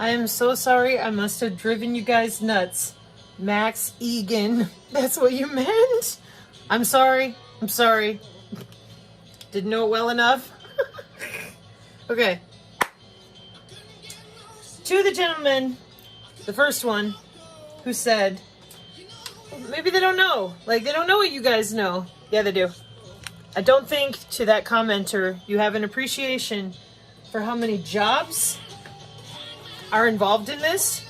I am so sorry. I must have driven you guys nuts. Max Egan. That's what you meant? I'm sorry. I'm sorry. Didn't know it well enough. Okay. To the gentleman, the first one, who said, maybe they don't know. Like, they don't know what you guys know. Yeah, they do. I don't think, to that commenter, you have an appreciation for how many jobs are involved in this.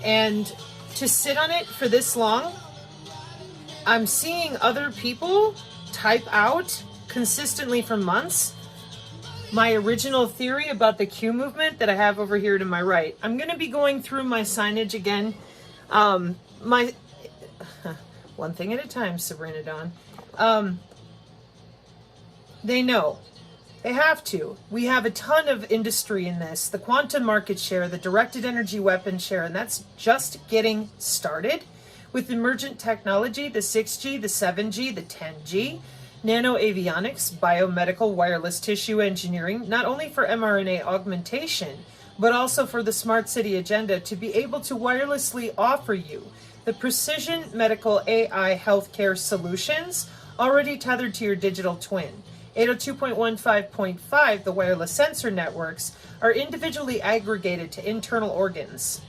And to sit on it for this long, I'm seeing other people type out consistently for months my original theory about the Q movement that I have over here to my right. I'm going to be going through my signage again. My one thing at a time, Sabrina Dawn. They know. They have to. We have a ton of industry in this. The quantum market share, the directed energy weapon share, and that's just getting started with emergent technology, the 6G, the 7G, the 10G, nano avionics, biomedical wireless tissue engineering, not only for mRNA augmentation, but also for the smart city agenda to be able to wirelessly offer you the precision medical AI healthcare solutions already tethered to your digital twin. 802.15.5, the wireless sensor networks, are individually aggregated to internal organs.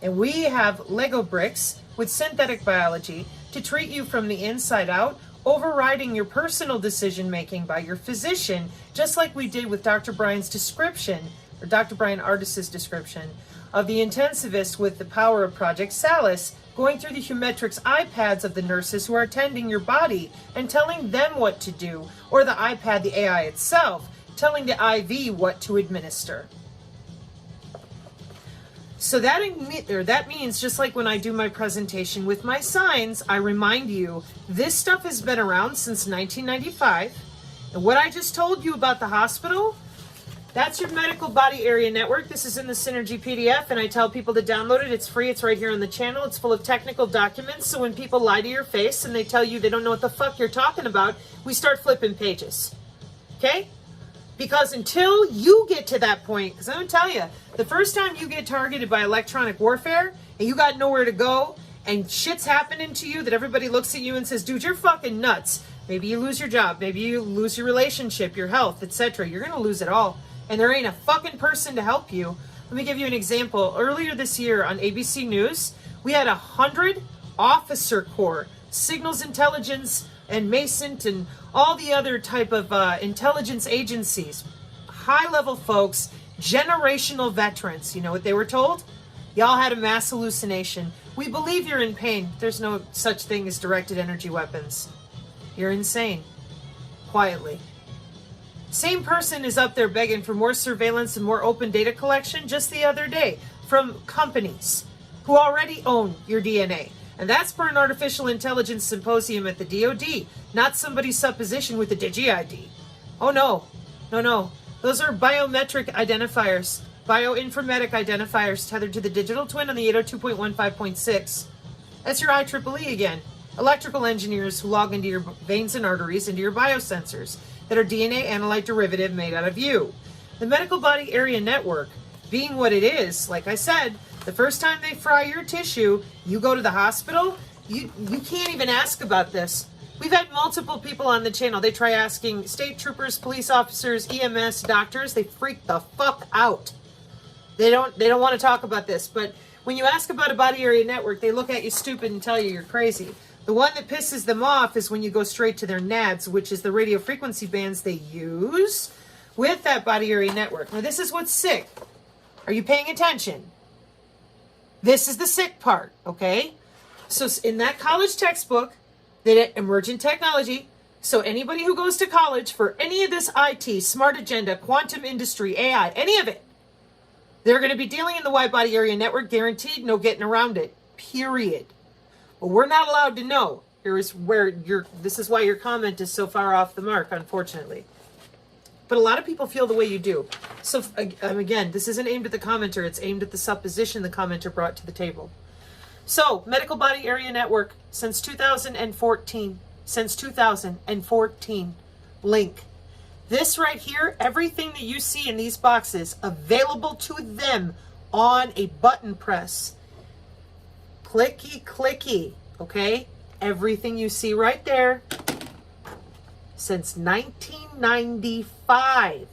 And we have Lego bricks with synthetic biology to treat you from the inside out, overriding your personal decision making by your physician, just like we did with Dr. Brian's description, or Dr. Brian Ardis's description, of the intensivist with the power of Project Salus, going through the Humetrix iPads of the nurses who are attending your body and telling them what to do, or the iPad, the AI itself, telling the IV what to administer. So that means, just like when I do my presentation with my signs, I remind you, this stuff has been around since 1995. And what I just told you about the hospital, that's your medical body area network. This is in the Synergy PDF, and I tell people to download it. It's free. It's right here on the channel. It's full of technical documents. So when people lie to your face and they tell you they don't know what the fuck you're talking about, we start flipping pages. Okay? Because until you get to that point, because I'm going to tell you, the first time you get targeted by electronic warfare and you got nowhere to go and shit's happening to you that everybody looks at you and says, dude, you're fucking nuts. Maybe you lose your job. Maybe you lose your relationship, your health, etc. You're going to lose it all. And there ain't a fucking person to help you. Let me give you an example. Earlier this year on ABC News, we had 100 officer corps, signals intelligence and Masont and all the other type of intelligence agencies, high-level folks, generational veterans. You know what they were told? Y'all had a mass hallucination. We believe you're in pain. There's no such thing as directed energy weapons. You're insane. Quietly. Same person is up there begging for more surveillance and more open data collection just the other day from companies who already own your DNA. And that's for an artificial intelligence symposium at the DoD, not somebody's supposition with the DigiID. Oh no, no. Those are biometric identifiers, bioinformatic identifiers tethered to the digital twin on the 802.15.6. That's your IEEE again. Electrical engineers who log into your veins and arteries, into your biosensors that are DNA analyte derivative made out of you. The medical body area network, being what it is, like I said, the first time they fry your tissue, you go to the hospital, you can't even ask about this. We've had multiple people on the channel. They try asking state troopers, police officers, EMS, doctors. They freak the fuck out. They don't want to talk about this. But when you ask about a body area network, they look at you stupid and tell you you're crazy. The one that pisses them off is when you go straight to their NADs, which is the radio frequency bands they use with that body area network. Now, this is what's sick. Are you paying attention? This is the sick part, okay? So in that college textbook, that emergent technology, so anybody who goes to college for any of this IT, smart agenda, quantum industry, AI, any of it, they're going to be dealing in the wide body area network, guaranteed, no getting around it, period. But we're not allowed to know. This is why your comment is so far off the mark, unfortunately. But a lot of people feel the way you do. So again, this isn't aimed at the commenter. It's aimed at the supposition the commenter brought to the table. So, medical body area network since 2014. Since 2014. Link. This right here, everything that you see in these boxes, available to them on a button press. Clicky, clicky, okay? Everything you see right there since 1995.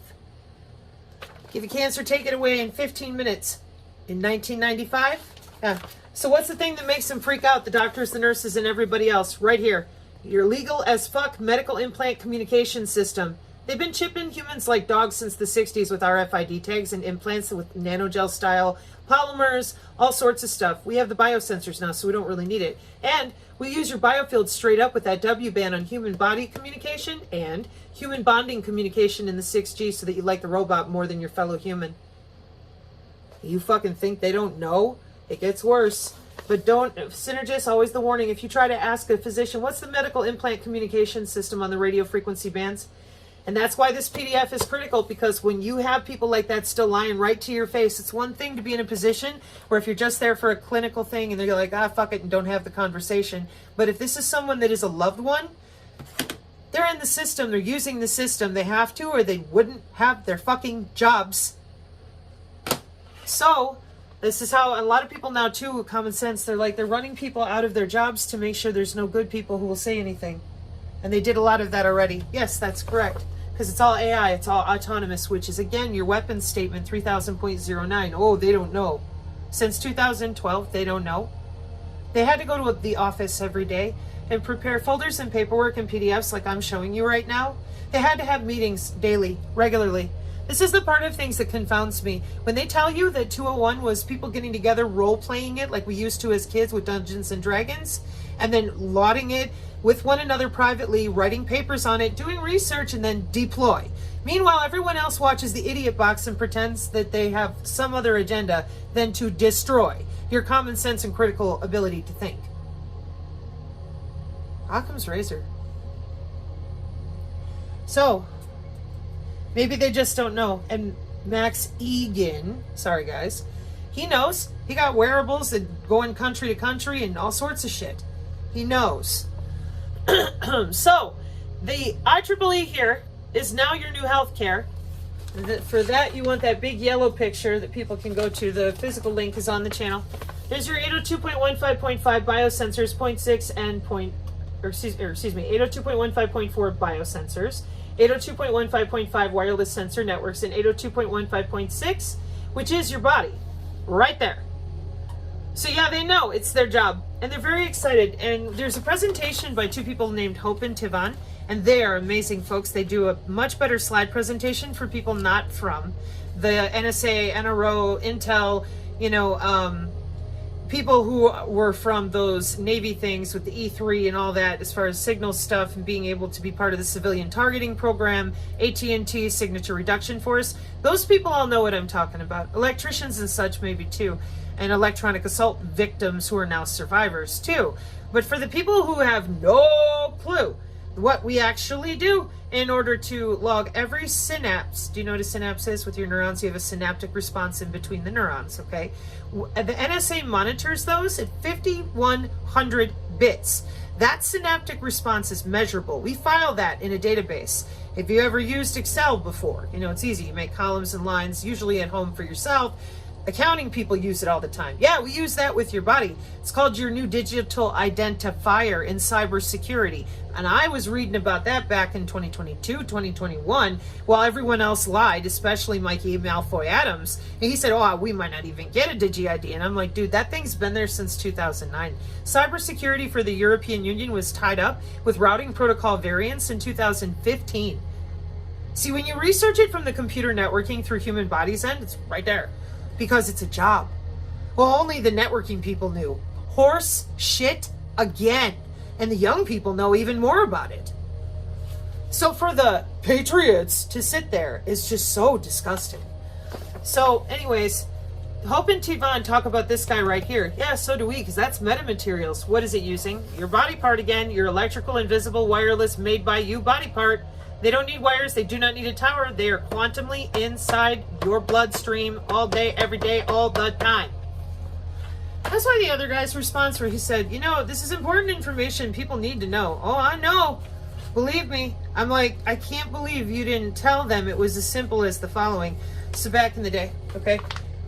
Give you cancer, take it away in 15 minutes. In 1995? Yeah. So what's the thing that makes them freak out, the doctors, the nurses, and everybody else? Right here. Your legal as fuck medical implant communication system. They've been chipping humans like dogs since the 60s with RFID tags and implants with nanogel style polymers, all sorts of stuff. We have the biosensors now, so we don't really need it. And we use your biofield straight up with that W-band on human body communication and human bonding communication in the 6G so that you like the robot more than your fellow human. You fucking think they don't know? It gets worse. But don't, Synergist, always the warning, if you try to ask a physician, what's the medical implant communication system on the radio frequency bands? And that's why this PDF is critical, because when you have people like that still lying right to your face, it's one thing to be in a position where if you're just there for a clinical thing and they're like, ah, fuck it, and don't have the conversation. But if this is someone that is a loved one, they're in the system, they're using the system, they have to, or they wouldn't have their fucking jobs. So, this is how a lot of people now too, with common sense, they're running people out of their jobs to make sure there's no good people who will say anything. And they did a lot of that already. Yes, that's correct. Because it's all AI, it's all autonomous, which is, again, your weapons statement 3000.09. Oh, they don't know. Since 2012, they don't know. They had to go to the office every day and prepare folders and paperwork and PDFs like I'm showing you right now. They had to have meetings daily, regularly. This is the part of things that confounds me. When they tell you that 201 was people getting together, role-playing it like we used to as kids with Dungeons and Dragons, and then lauding it with one another privately, writing papers on it, doing research, and then deploy. Meanwhile, everyone else watches the idiot box and pretends that they have some other agenda than to destroy your common sense and critical ability to think. Occam's razor. So, maybe they just don't know. And Max Egan, sorry guys, he knows. He got wearables and going country to country and all sorts of shit. He knows. So, the IEEE here is now your new healthcare. For that, you want that big yellow picture that people can go to. The physical link is on the channel. There's your 802.15.5 biosensors, 0.6 and 802.15.4 biosensors, 802.15.5 wireless sensor networks, and 802.15.6, which is your body, right there. So yeah, they know it's their job, and they're very excited. And there's a presentation by two people named Hope and Tivan, and they are amazing folks. They do a much better slide presentation for people not from the NSA, NRO, Intel, people who were from those Navy things with the E3 and all that, as far as signal stuff and being able to be part of the civilian targeting program, AT&T, Signature Reduction Force. Those people all know what I'm talking about. Electricians and such maybe too. And electronic assault victims who are now survivors too. But for the people who have no clue what we actually do in order to log every synapse. Do you know what a synapse is? With your neurons, you have a synaptic response in between the neurons, okay? The NSA monitors those at 5,100 bits. That synaptic response is measurable. We file that in a database. If you ever used Excel before, it's easy. You make columns and lines, usually at home for yourself. Accounting people use it all the time. Yeah, we use that with your body. It's called your new digital identifier in cybersecurity. And I was reading about that back in 2022, 2021, while everyone else lied, especially Mikey Malfoy Adams. And he said, oh, we might not even get a DigiID. And I'm like, dude, that thing's been there since 2009. Cybersecurity for the European Union was tied up with routing protocol variants in 2015. See, when you research it from the computer networking through human bodies end, it's right there. Because it's a job. Well, only the networking people knew. Horse shit again. And the young people know even more about it. So for the patriots to sit there is just so disgusting. So anyways, Hope and Tivan talk about this guy right here. Yeah, so do we, because that's metamaterials. What is it using? Your body part again, your electrical, invisible, wireless, made by you body part. They don't need wires. They do not need a tower. They are quantumly inside your bloodstream all day, every day, all the time. That's why the other guy's response where he said, this is important information people need to know. Oh, I know. Believe me, I'm like, I can't believe you didn't tell them it was as simple as the following. So back in the day, okay,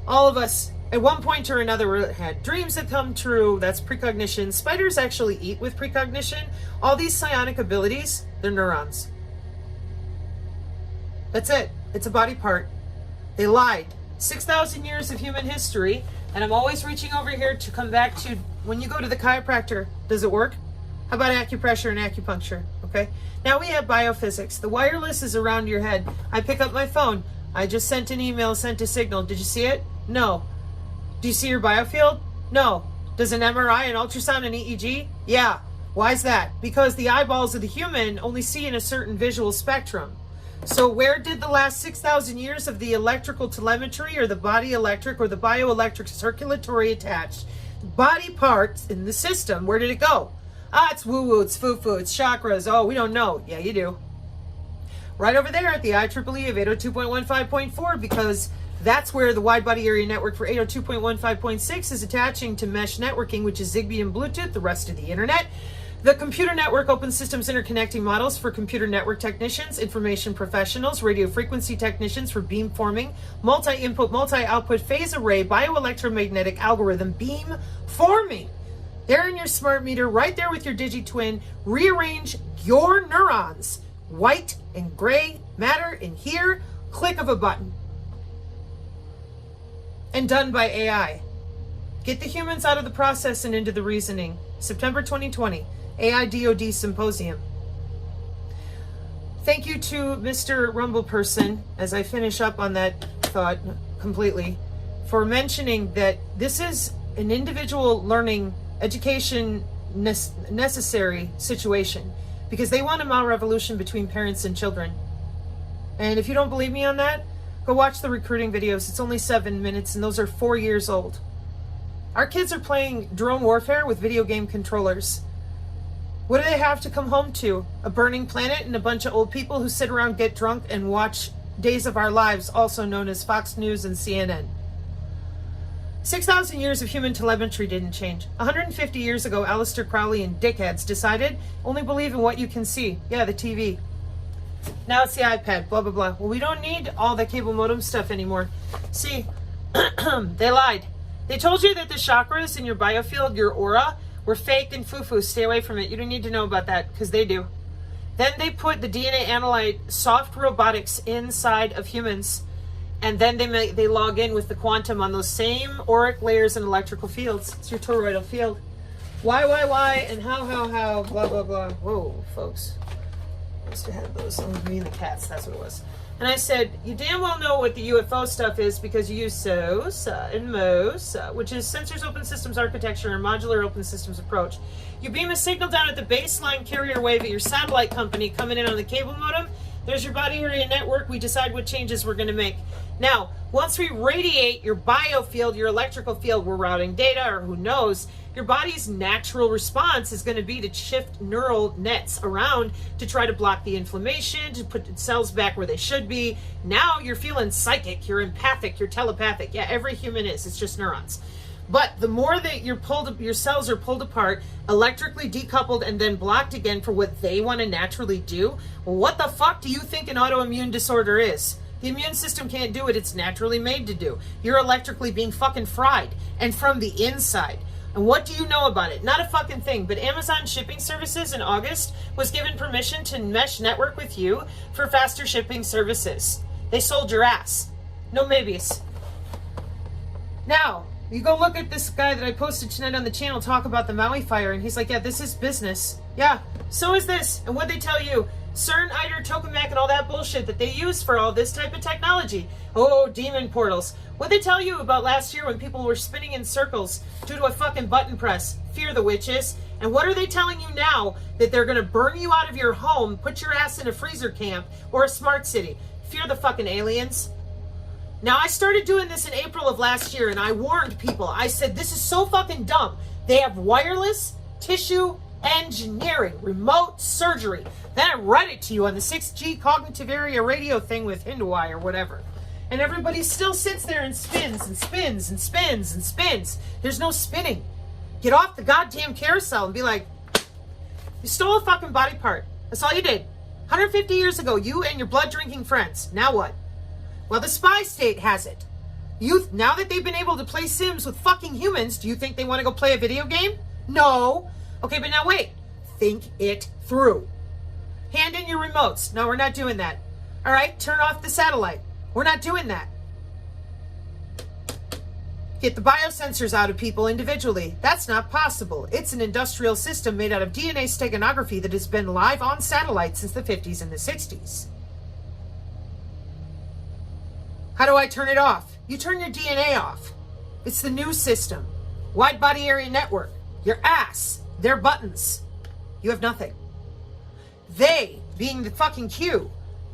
all of us at one point or another had dreams that come true. That's precognition. Spiders actually eat with precognition. All these psionic abilities, they're neurons. That's it. It's a body part. They lied. 6,000 years of human history, and I'm always reaching over here to come back to when you go to the chiropractor, does it work? How about acupressure and acupuncture? Okay. Now we have biophysics. The wireless is around your head. I pick up my phone. I just sent an email, sent a signal. Did you see it? No. Do you see your biofield? No. Does an MRI, an ultrasound, an EEG? Yeah. Why is that? Because the eyeballs of the human only see in a certain visual spectrum. So where did the last 6,000 years of the electrical telemetry or the body electric or the bioelectric circulatory attached body parts in the system, where did it go? Ah, it's woo-woo, it's foo-foo, it's chakras. Oh, we don't know. Yeah, you do. Right over there at the IEEE of 802.15.4, because that's where the wide body area network for 802.15.6 is attaching to mesh networking, which is Zigbee and Bluetooth, the rest of the internet. The computer network open systems interconnecting models for computer network technicians, information professionals, radio frequency technicians for beam forming, multi-input, multi-output phase array, bioelectromagnetic algorithm beam forming. There in your smart meter, right there with your DigiTwin, rearrange your neurons, white and gray matter in here, click of a button. And done by AI. Get the humans out of the process and into the reasoning. September 2020, AI DoD Symposium. Thank you to Mr. Rumble Person, as I finish up on that thought completely, for mentioning that this is an individual learning education necessary situation, because they want a malrevolution between parents and children. And if you don't believe me on that, go watch the recruiting videos. It's only 7 minutes, and those are 4 years old. Our kids are playing drone warfare with video game controllers. What do they have to come home to? A burning planet and a bunch of old people who sit around, get drunk, and watch Days of Our Lives, also known as Fox News and CNN. 6,000 years of human telemetry didn't change. 150 years ago, Aleister Crowley and dickheads decided only believe in what you can see. Yeah, the TV. Now it's the iPad, blah, blah, blah. Well, we don't need all the cable modem stuff anymore. See, they lied. They told you that the chakras in your biofield, your aura, were fake and foo-foo. Stay away from it. You don't need to know about that, because they do. Then they put the DNA analyte soft robotics inside of humans, and then they log in with the quantum on those same auric layers and electrical fields. It's your toroidal field. Why, and how, blah, blah, blah. Whoa, folks. I used to have those. Me and the cats, that's what it was. And I said, you damn well know what the UFO stuff is, because you use SOSA and MOSA, which is Sensors Open Systems Architecture and Modular Open Systems Approach. You beam a signal down at the baseline carrier wave at your satellite company coming in on the cable modem. There's your body area network. We decide what changes we're going to make. Now, once we radiate your biofield, your electrical field, we're routing data, or who knows, your body's natural response is going to be to shift neural nets around to try to block the inflammation, to put cells back where they should be. Now you're feeling psychic, you're empathic, you're telepathic. Yeah, every human is. It's just neurons. But the more that your cells are pulled apart, electrically decoupled, and then blocked again for what they want to naturally do, well, what the fuck do you think an autoimmune disorder is? The immune system can't do what it's naturally made to do. You're electrically being fucking fried, and from the inside. And what do you know about it? Not a fucking thing. But Amazon Shipping Services in August was given permission to mesh network with you for faster shipping services. They sold your ass. No maybes. Now, you go look at this guy that I posted tonight on the channel talk about the Maui fire, and he's like, yeah, this is business. Yeah, so is this. And what they tell you? CERN, ITER, tokamak, and all that bullshit that they use for all this type of technology. Oh, demon portals. What'd they tell you about last year when people were spinning in circles due to a fucking button press? Fear the witches. And what are they telling you now? That they're going to burn you out of your home, put your ass in a freezer camp, or a smart city. Fear the fucking aliens. Now, I started doing this in April of last year, and I warned people. I said, this is so fucking dumb. They have wireless tissue engineering, remote surgery. Then I read it to you on the 6G cognitive area radio thing with Hinduai or whatever. And everybody still sits there and spins and spins and spins and spins. There's no spinning. Get off the goddamn carousel and be like, you stole a fucking body part. That's all you did. 150 years ago, you and your blood-drinking friends. Now what? Well, the spy state has it. Now that they've been able to play Sims with fucking humans, do you think they want to go play a video game? No. Okay, but now wait. Think it through. Hand in your remotes. No, we're not doing that. All right, turn off the satellite. We're not doing that. Get the biosensors out of people individually. That's not possible. It's an industrial system made out of DNA steganography that has been live on satellite since the 50s and the 60s. How do I turn it off? You turn your DNA off. It's the new system. Wide body area network. Your ass. Their buttons. You have nothing. They, being the fucking Q,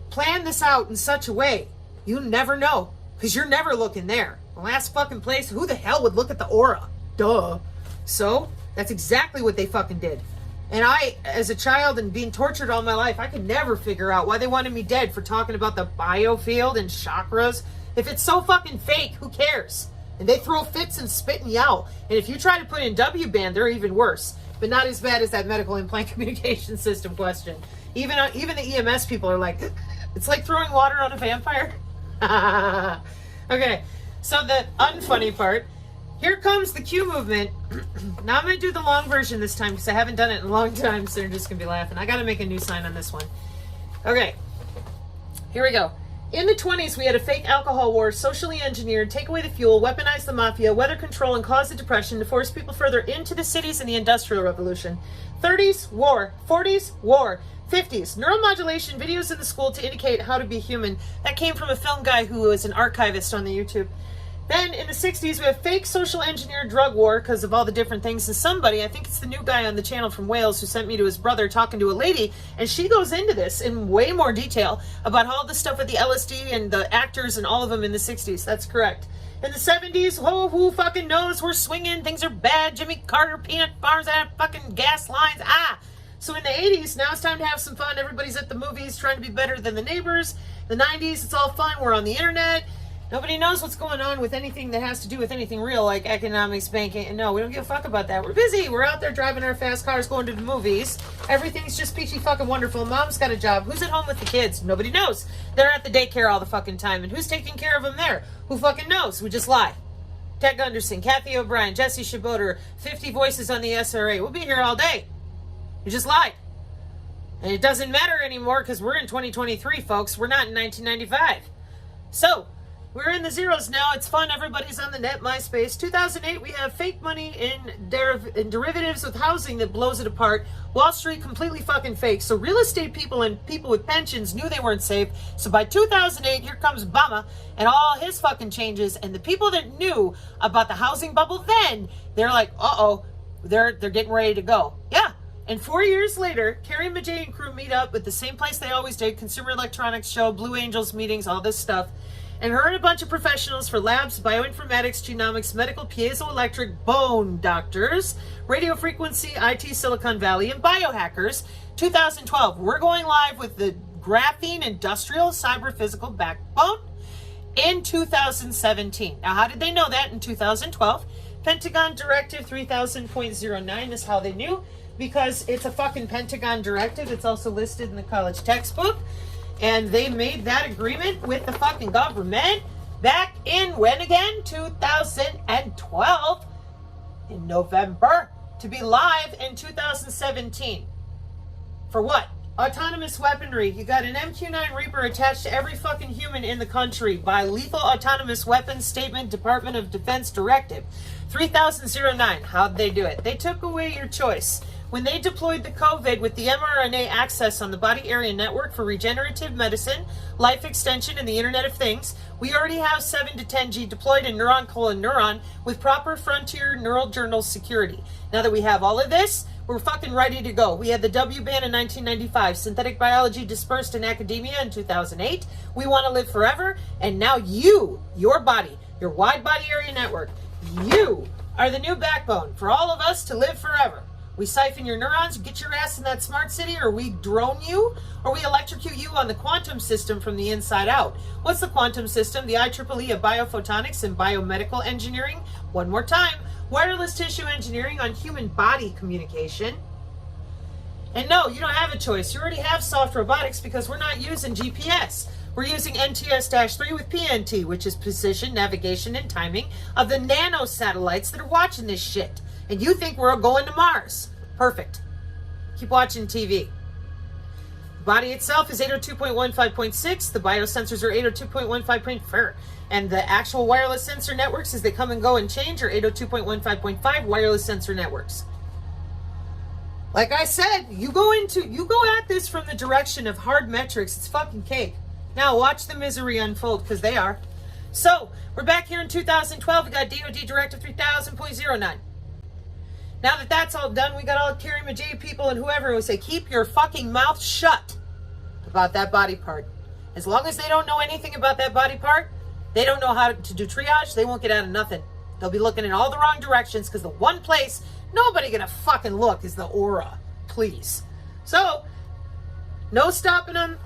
plan this out in such a way you never know, because you're never looking there. The last fucking place, who the hell would look at the aura? Duh. So, that's exactly what they fucking did. And I, as a child and being tortured all my life, I could never figure out why they wanted me dead for talking about the biofield and chakras. If it's so fucking fake, who cares? And they throw fits and spit and yell. And if you try to put in W-band, they're even worse. But not as bad as that medical implant communication system question. Even the EMS people are like, it's like throwing water on a vampire. Okay, so the unfunny part, here comes the Q movement. Now I'm going to do the long version this time because I haven't done it in a long time, so they're just going to be laughing. I got to make a new sign on this one. Okay, here we go. In the 20s, we had a fake alcohol war, socially engineered, take away the fuel, weaponize the mafia, weather control, and cause the depression to force people further into the cities in the Industrial Revolution. 30s, war. 40s, war. 50s, neuromodulation videos in the school to indicate how to be human. That came from a film guy who was an archivist on the YouTube. Then in the 60s, we have fake social engineered drug war because of all the different things. And somebody, I think it's the new guy on the channel from Wales who sent me to his brother talking to a lady, and she goes into this in way more detail about all the stuff with the LSD and the actors and all of them in the 60s. That's correct. In the 70s, oh, who fucking knows? We're swinging. Things are bad. Jimmy Carter, peanut bars, fucking gas lines. So in the 80s, now it's time to have some fun. Everybody's at the movies trying to be better than the neighbors. The 90s, it's all fun. We're on the internet. Nobody knows what's going on with anything that has to do with anything real, like economics, banking. No, we don't give a fuck about that. We're busy. We're out there driving our fast cars, going to the movies. Everything's just peachy fucking wonderful. Mom's got a job. Who's at home with the kids? Nobody knows. They're at the daycare all the fucking time. And who's taking care of them there? Who fucking knows? We just lie. Ted Gunderson, Kathy O'Brien, Jesse Shaboter, 50 voices on the SRA. We'll be here all day. You just lied. And it doesn't matter anymore because we're in 2023, folks. We're not in 1995. So, we're in the zeros now. It's fun. Everybody's on the net, MySpace. 2008, we have fake money in derivatives with housing that blows it apart. Wall Street, completely fucking fake. So real estate people and people with pensions knew they weren't safe. So by 2008, here comes Obama and all his fucking changes. And the people that knew about the housing bubble then, they're like, uh-oh, they're getting ready to go. Yeah. And 4 years later, Carrie Majay and crew meet up at the same place they always did, Consumer Electronics Show, Blue Angels meetings, all this stuff. And her and a bunch of professionals for labs, bioinformatics, genomics, medical, piezoelectric, bone doctors, radio frequency, IT, Silicon Valley, and biohackers. 2012, we're going live with the graphene industrial cyber physical backbone in 2017. Now, how did they know that in 2012? Pentagon Directive 3000.09 is how they knew, because it's a fucking Pentagon directive. It's also listed in the college textbook. And they made that agreement with the fucking government back in, when again? 2012 in November, to be live in 2017. For what? Autonomous weaponry. You got an MQ-9 Reaper attached to every fucking human in the country by Lethal Autonomous Weapons Statement, Department of Defense Directive 3009. How'd they do it? They took away your choice. When they deployed the COVID with the mRNA access on the body area network for regenerative medicine, life extension, and the Internet of Things, we already have 7 to 10G deployed in neuron with proper frontier neural journal security. Now that we have all of this, we're fucking ready to go. We had the W-band in 1995, synthetic biology dispersed in academia in 2008. We want to live forever, and now you, your body, your wide body area network, you are the new backbone for all of us to live forever. We siphon your neurons, get your ass in that smart city, or we drone you, or we electrocute you on the quantum system from the inside out. What's the quantum system? The IEEE of biophotonics and biomedical engineering. One more time. Wireless tissue engineering on human body communication. And no, you don't have a choice. You already have soft robotics because we're not using GPS. We're using NTS-3 with PNT, which is position, navigation, and timing of the nano satellites that are watching this shit. And you think we're going to Mars. Perfect. Keep watching TV. The body itself is 802.15.6. The biosensors are 802.15.4. And the actual wireless sensor networks, as they come and go and change, are 802.15.5 wireless sensor networks. Like I said, you go at this from the direction of hard metrics. It's fucking cake. Now watch the misery unfold, because they are. So, we're back here in 2012. We got DoD Directive 3000.09. Now that that's all done, we got all Carrie Majay people and whoever who say, keep your fucking mouth shut about that body part. As long as they don't know anything about that body part, they don't know how to do triage, they won't get out of nothing. They'll be looking in all the wrong directions, because the one place nobody gonna fucking look is the aura. Please. So, no stopping them.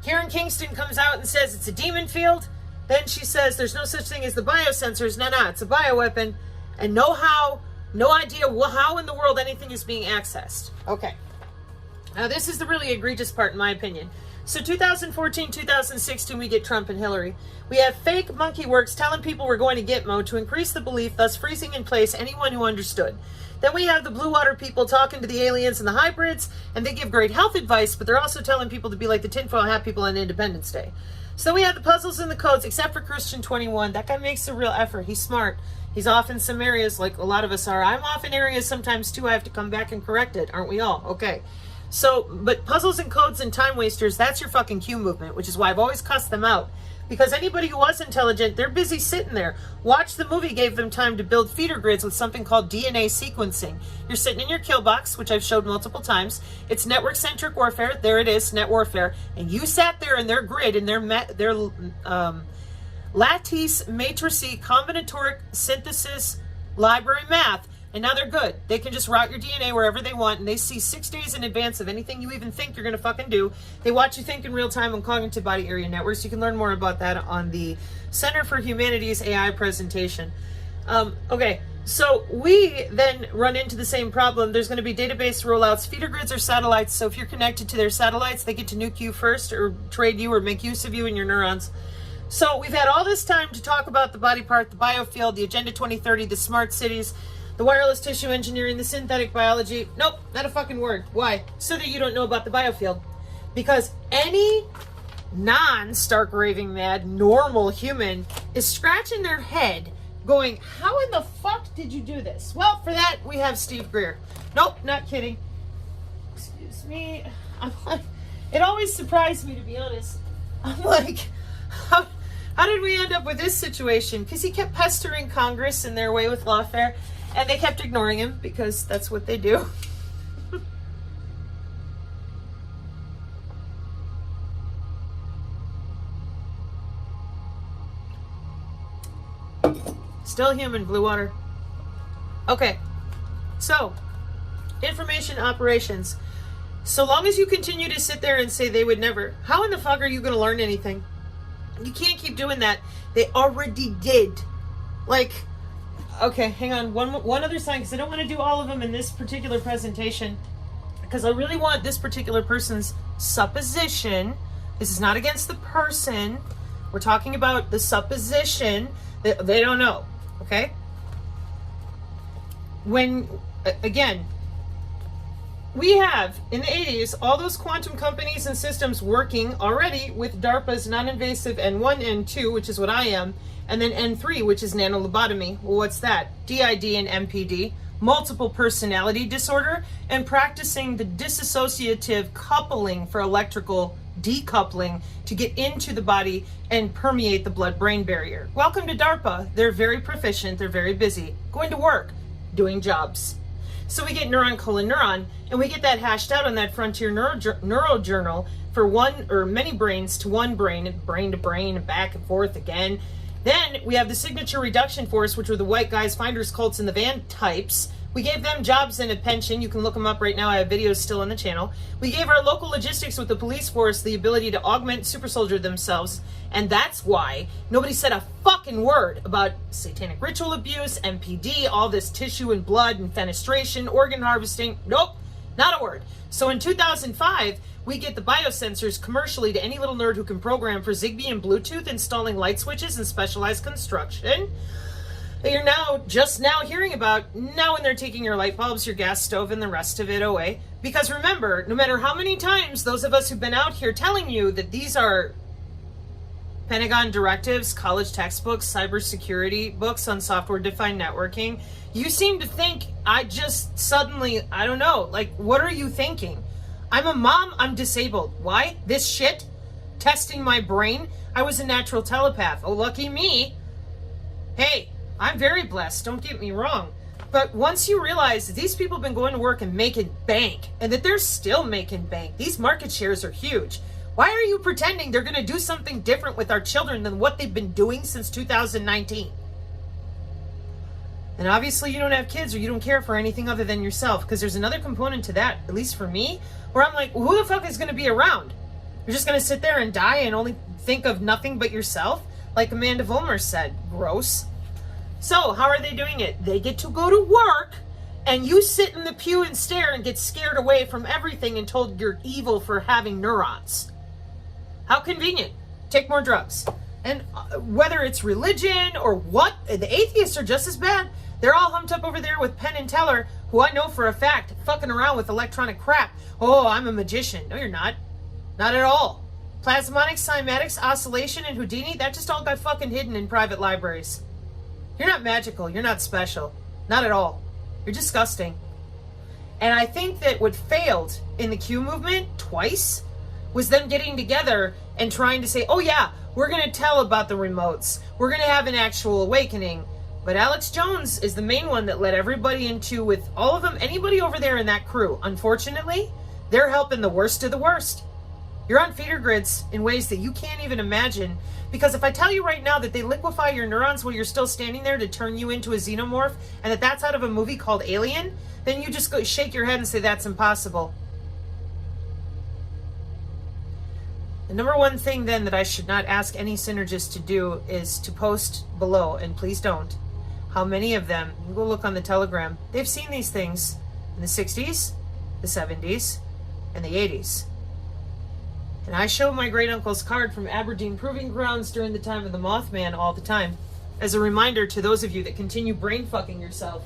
Karen Kingston comes out and says it's a demon field. Then she says there's no such thing as the biosensors. No, it's a bioweapon. And no idea how in the world anything is being accessed. Okay. Now this is the really egregious part in my opinion. So 2014, 2016, we get Trump and Hillary. We have fake monkey works telling people we're going to Gitmo to increase the belief, thus freezing in place anyone who understood. Then we have the Blue Water people talking to the aliens and the hybrids, and they give great health advice, but they're also telling people to be like the tinfoil hat people on Independence Day. So we have the puzzles and the codes, except for Christian 21. That guy makes a real effort. He's smart. He's off in some areas like a lot of us are. I'm off in areas sometimes too. I have to come back and correct it. Aren't we all? Okay. So, but puzzles and codes and time wasters, that's your fucking Q movement, which is why I've always cussed them out. Because anybody who was intelligent, they're busy sitting there. Watch the movie gave them time to build feeder grids with something called DNA sequencing. You're sitting in your kill box, which I've showed multiple times. It's network-centric warfare. There it is, net warfare. And you sat there in their grid, in their lattice matrice combinatoric synthesis library math. And now they're good. They can just route your DNA wherever they want, and they see 6 days in advance of anything you even think you're going to fucking do. They watch you think in real time on cognitive body area networks. You can learn more about that on the Center for Humanities AI presentation. Okay, so we then run into the same problem. There's going to be database rollouts. Feeder grids are satellites, so if you're connected to their satellites, they get to nuke you first or trade you or make use of you and your neurons. So we've had all this time to talk about the body part, the biofield, the Agenda 2030, the smart cities, the wireless tissue engineering, the synthetic biology. Nope, not a fucking word. Why? So that you don't know about the biofield. Because any non-stark raving mad normal human is scratching their head going, how in the fuck did you do this? Well, for that, we have Steve Greer. Nope, not kidding. Excuse me. I'm like, it always surprised me, to be honest. I'm like, how did we end up with this situation? Because he kept pestering Congress in their way with lawfare. And they kept ignoring him because that's what they do. Still human, Blue Water. Okay. So, information operations. So long as you continue to sit there and say they would never, how in the fuck are you going to learn anything? You can't keep doing that. They already did. Like, okay, hang on. One other sign, because I don't want to do all of them in this particular presentation, because I really want this particular person's supposition. This is not against the person. We're talking about the supposition that they don't know, okay? When, again, we have, in the 80s, all those quantum companies and systems working already with DARPA's non-invasive N1, N2, which is what I am, and then N3, which is nanolobotomy. Well, what's that? DID and MPD, multiple personality disorder, and practicing the dissociative coupling for electrical decoupling to get into the body and permeate the blood-brain barrier. Welcome to DARPA. They're very proficient. They're very busy. Going to work, doing jobs. So we get neuron, colon, neuron, and we get that hashed out on that Frontier Neuro Journal for one or many brains to one brain, brain to brain, and back and forth again. Then we have the Signature Reduction Force, which were the white guys, finders, cults, and the van types. We gave them jobs and a pension. You can look them up right now. I have videos still on the channel. We gave our local logistics with the police force the ability to augment super soldier themselves. And that's why nobody said a fucking word about satanic ritual abuse, MPD, all this tissue and blood and fenestration, organ harvesting. Nope. Not a word. So in 2005, we get the biosensors commercially to any little nerd who can program for Zigbee and Bluetooth, installing light switches and specialized construction that you're just now hearing about now when they're taking your light bulbs, your gas stove, and the rest of it away. Because remember, no matter how many times those of us who've been out here telling you that these are Pentagon directives, college textbooks, cybersecurity books on software-defined networking, you seem to think I don't know, like, what are you thinking? I'm a mom, I'm disabled. Why? This shit? Testing my brain? I was a natural telepath. Oh, lucky me. Hey, I'm very blessed, don't get me wrong. But once you realize that these people have been going to work and making bank, and that they're still making bank, these market shares are huge. Why are you pretending they're going to do something different with our children than what they've been doing since 2019? And obviously you don't have kids or you don't care for anything other than yourself, because there's another component to that, at least for me, where I'm like, well, who the fuck is going to be around? You're just going to sit there and die and only think of nothing but yourself? Like Amanda Vollmer said, gross. So how are they doing it? They get to go to work and you sit in the pew and stare and get scared away from everything and told you're evil for having neurons. How convenient. Take more drugs. And whether it's religion or what, the atheists are just as bad. They're all humped up over there with Penn and Teller, who I know for a fact, fucking around with electronic crap. Oh, I'm a magician. No, you're not. Not at all. Plasmonics, cymatics, oscillation, and Houdini, that just all got fucking hidden in private libraries. You're not magical. You're not special. Not at all. You're disgusting. And I think that what failed in the Q movement twice was them getting together and trying to say, oh yeah, we're going to tell about the remotes. We're going to have an actual awakening. But Alex Jones is the main one that led everybody into, with all of them, anybody over there in that crew. Unfortunately, they're helping the worst of the worst. You're on feeder grids in ways that you can't even imagine. Because if I tell you right now that they liquefy your neurons while you're still standing there to turn you into a xenomorph, and that that's out of a movie called Alien, then you just go shake your head and say that's impossible. The number one thing then that I should not ask any synergist to do is to post below, and please don't, how many of them, you go look on the Telegram, they've seen these things in the 60s, the 70s, and the 80s. And I show my great uncle's card from Aberdeen Proving Grounds during the time of the Mothman all the time, as a reminder to those of you that continue brain fucking yourself.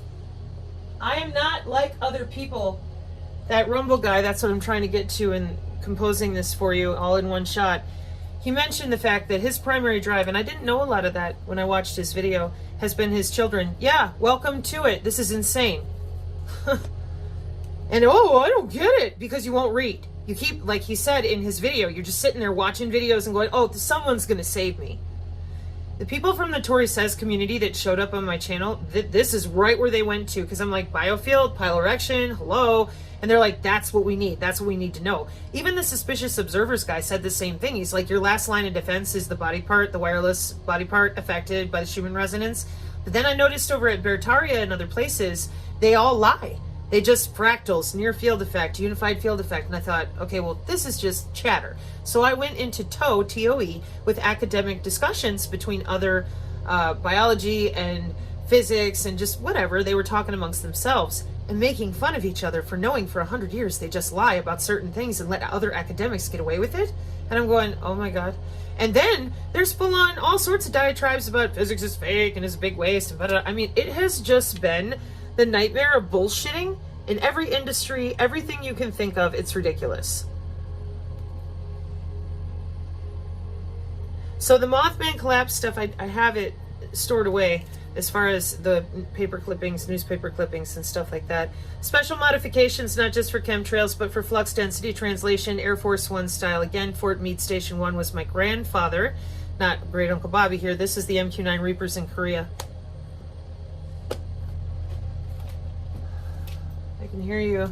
I am not like other people. That Rumble guy, that's what I'm trying to get to in composing this for you all in one shot. He mentioned the fact that his primary drive, and I didn't know a lot of that when I watched his video, has been his children. Yeah, welcome to it. This is insane. And oh, I don't get it, because you won't read. You keep, like he said in his video, you're just sitting there watching videos and going, oh, someone's going to save me. The people from the Tori Says community that showed up on my channel, this is right where they went to, because I'm like, biofield, piloerection, hello. And they're like, that's what we need. That's what we need to know. Even the Suspicious Observers guy said the same thing. He's like, your last line of defense is the body part, the wireless body part affected by the Schumann resonance. But then I noticed over at Bertaria and other places, they all lie. They just fractals, near field effect, unified field effect. And I thought, okay, well, this is just chatter. So I went into TOE, with academic discussions between other biology and physics and just whatever. They were talking amongst themselves and making fun of each other for knowing for 100 years they just lie about certain things and let other academics get away with it. And I'm going, oh my God. And then there's full on all sorts of diatribes about physics is fake and is a big waste. And I mean, it has just been the nightmare of bullshitting in every industry, everything you can think of. It's ridiculous. So the Mothman collapse stuff, I have it stored away as far as the paper clippings, newspaper clippings and stuff like that. Special modifications, not just for chemtrails, but for flux density translation, Air Force One style. Again, Fort Meade Station 1 was my grandfather, not great Uncle Bobby here. This is the MQ-9 Reapers in Korea. I can hear you.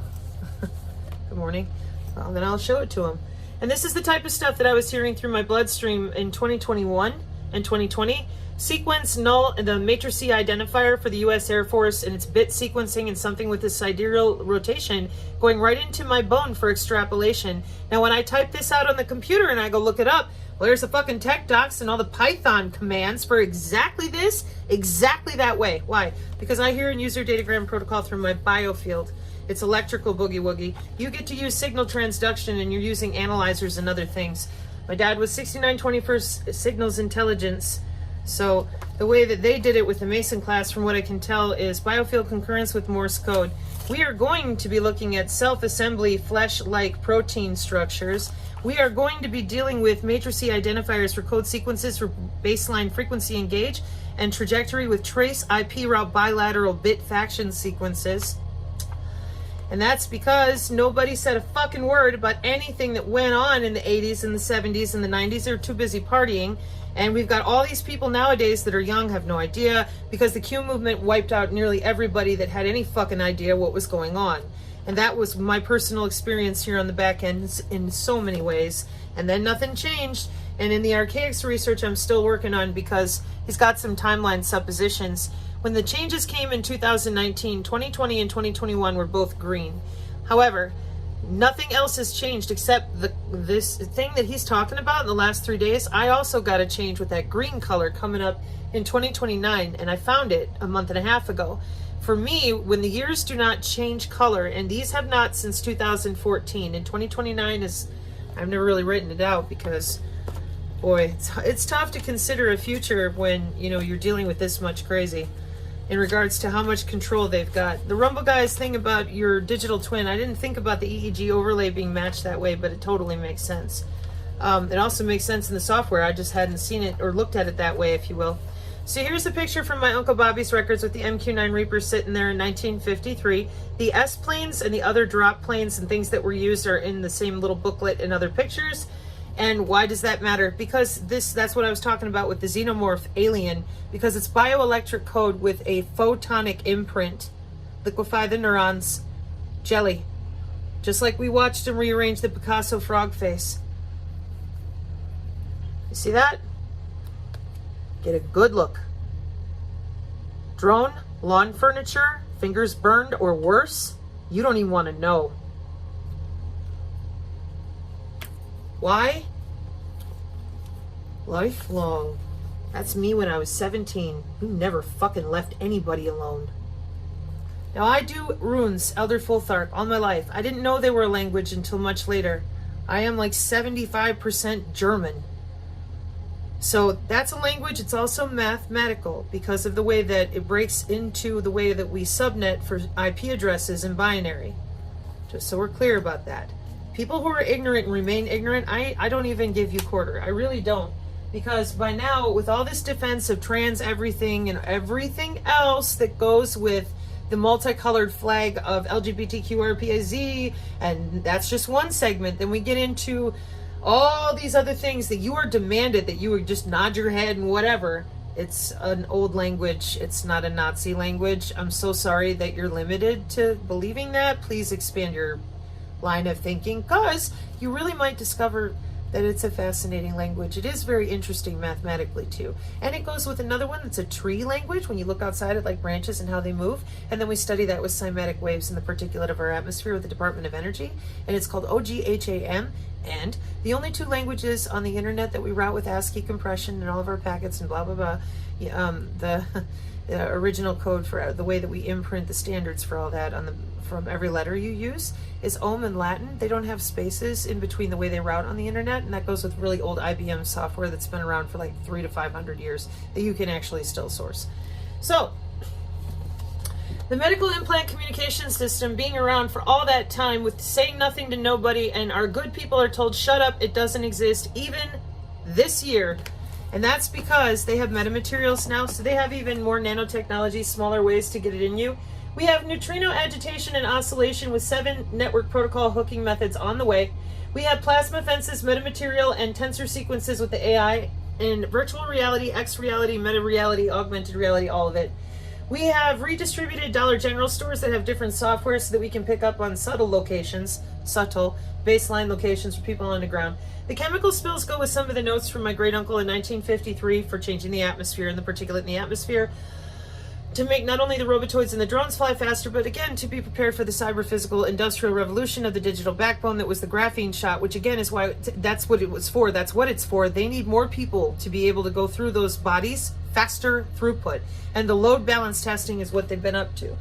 Good morning. Well, then I'll show it to him. And this is the type of stuff that I was hearing through my bloodstream in 2021 and 2020. Sequence null, the matrix C identifier for the U.S. Air Force, and its bit sequencing and something with the sidereal rotation going right into my bone for extrapolation. Now, when I type this out on the computer and I go look it up, well, there's the fucking tech docs and all the Python commands for exactly this, exactly that way. Why? Because I hear in user datagram protocol through my biofield. It's electrical boogie woogie. You get to use signal transduction, and you're using analyzers and other things. My dad was 6921st Signals Intelligence. So the way that they did it with the Mason class, from what I can tell, is biofield concurrence with Morse code. We are going to be looking at self-assembly flesh-like protein structures. We are going to be dealing with matrix identifiers for code sequences for baseline frequency and gauge, and trajectory with trace IP route bilateral bit faction sequences. And that's because nobody said a fucking word about anything that went on in the 80s and the 70s and the 90s. They're too busy partying. And we've got all these people nowadays that are young, have no idea, because the Q movement wiped out nearly everybody that had any fucking idea what was going on. And that was my personal experience here on the back end in so many ways. And then nothing changed. And in the archaics research I'm still working on, because he's got some timeline suppositions. When the changes came in 2019, 2020 and 2021 were both green. However, nothing else has changed except this thing that he's talking about in the last 3 days. I also got a change with that green color coming up in 2029, and I found it a month and a half ago. For me, when the years do not change color, and these have not since 2014, and 2029 is, I've never really written it out because, boy, it's tough to consider a future when, you know, you're dealing with this much crazy in regards to how much control they've got. The Rumble Guys thing about your digital twin, I didn't think about the EEG overlay being matched that way, but it totally makes sense. It also makes sense in the software. I just hadn't seen it or looked at it that way, if you will. So here's a picture from my Uncle Bobby's records with the MQ-9 Reaper sitting there in 1953. The S-planes and the other drop planes and things that were used are in the same little booklet and other pictures. And why does that matter? Because that's what I was talking about with the xenomorph alien, because it's bioelectric code with a photonic imprint. Liquefy the neurons. Jelly. Just like we watched him rearrange the Picasso frog face. You see that? Get a good look. Drone, lawn furniture, fingers burned or worse? You don't even want to know. Why? Lifelong. That's me when I was 17. You never fucking left anybody alone. Now I do runes, Elder Fultharp, all my life. I didn't know they were a language until much later. I am like 75% German. So that's a language. It's also mathematical because of the way that it breaks into the way that we subnet for IP addresses in binary. Just so we're clear about that. People who are ignorant and remain ignorant, I don't even give you quarter. I really don't. Because by now, with all this defense of trans everything and everything else that goes with the multicolored flag of LGBTQRPZ, and that's just one segment, then we get into all these other things that you are demanded that you would just nod your head and whatever. It's an old language. It's not a Nazi language. I'm so sorry that you're limited to believing that. Please expand your line of thinking, because you really might discover that it's a fascinating language. It is very interesting mathematically too. And it goes with another one that's a tree language, when you look outside at like branches and how they move. And then we study that with cymatic waves in the particulate of our atmosphere with the Department of Energy. And it's called OGHAM. And the only two languages on the internet that we route with ASCII compression in all of our packets and blah, blah, blah, the original code for the way that we imprint the standards for all that on the from every letter you use is Ohm and Latin. They don't have spaces in between the way they route on the internet, and that goes with really old IBM software that's been around for like 300 to 500 years that you can actually still source. So the medical implant communication system being around for all that time with saying nothing to nobody, and our good people are told shut up, it doesn't exist, even this year. And that's because they have metamaterials now, so they have even more nanotechnology, smaller ways to get it in you. We have neutrino agitation and oscillation with 7 network protocol hooking methods on the way. We have plasma fences, metamaterial, and tensor sequences with the AI, and virtual reality, X reality, meta reality, augmented reality, all of it. We have redistributed Dollar General stores that have different software so that we can pick up on subtle baseline locations for people on the ground. The chemical spills go with some of the notes from my great uncle in 1953 for changing the atmosphere and the particulate in the atmosphere, to make not only the robotoids and the drones fly faster, but again, to be prepared for the cyber-physical industrial revolution of the digital backbone that was the graphene shot, which again is why that's what it was for. That's what it's for. They need more people to be able to go through those bodies, faster throughput. And the load balance testing is what they've been up to.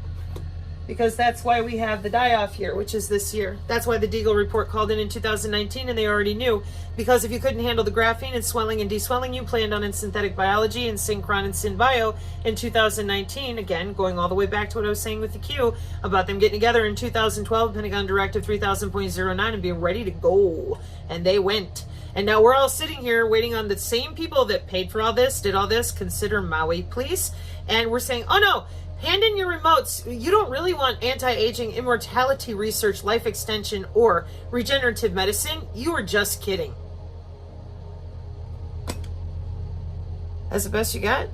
because that's why we have the die-off year, which is this year. That's why the Deagle report called in 2019, and they already knew, because if you couldn't handle the graphene and swelling and deswelling you planned on in synthetic biology and synchron and synbio in 2019, again, going all the way back to what I was saying with the Q, about them getting together in 2012, Pentagon Directive 3000.09, and being ready to go. And they went. And now we're all sitting here waiting on the same people that paid for all this, did all this, consider Maui, please. And we're saying, oh no, hand in your remotes. You don't really want anti-aging, immortality research, life extension, or regenerative medicine. You are just kidding. That's the best you got?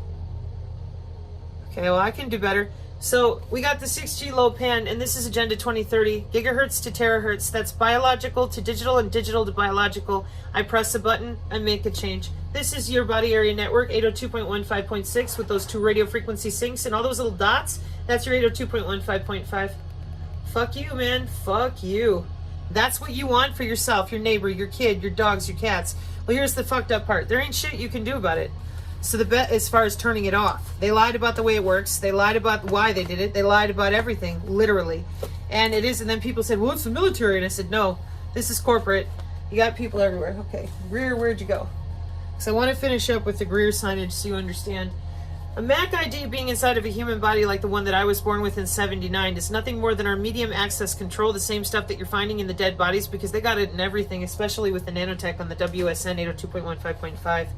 Okay, well, I can do better. So we got the 6G low pan, and this is Agenda 2030, gigahertz to terahertz. That's biological to digital and digital to biological. I press a button, I make a change. This is your body area network, 802.15.6, with those 2 radio frequency syncs and all those little dots. That's your 802.15.5. Fuck you, man. Fuck you. That's what you want for yourself, your neighbor, your kid, your dogs, your cats. Well, here's the fucked up part. There ain't shit you can do about it. So the bet as far as turning it off. They lied about the way it works. They lied about why they did it. They lied about everything, literally. And it is, and then people said, well, it's the military. And I said, no, this is corporate. You got people everywhere. Okay, Greer, where'd you go? So I want to finish up with the Greer signage so you understand. A MAC ID being inside of a human body like the one that I was born with in 79 is nothing more than our medium access control, the same stuff that you're finding in the dead bodies, because they got it in everything, especially with the nanotech on the WSN 802.15.5.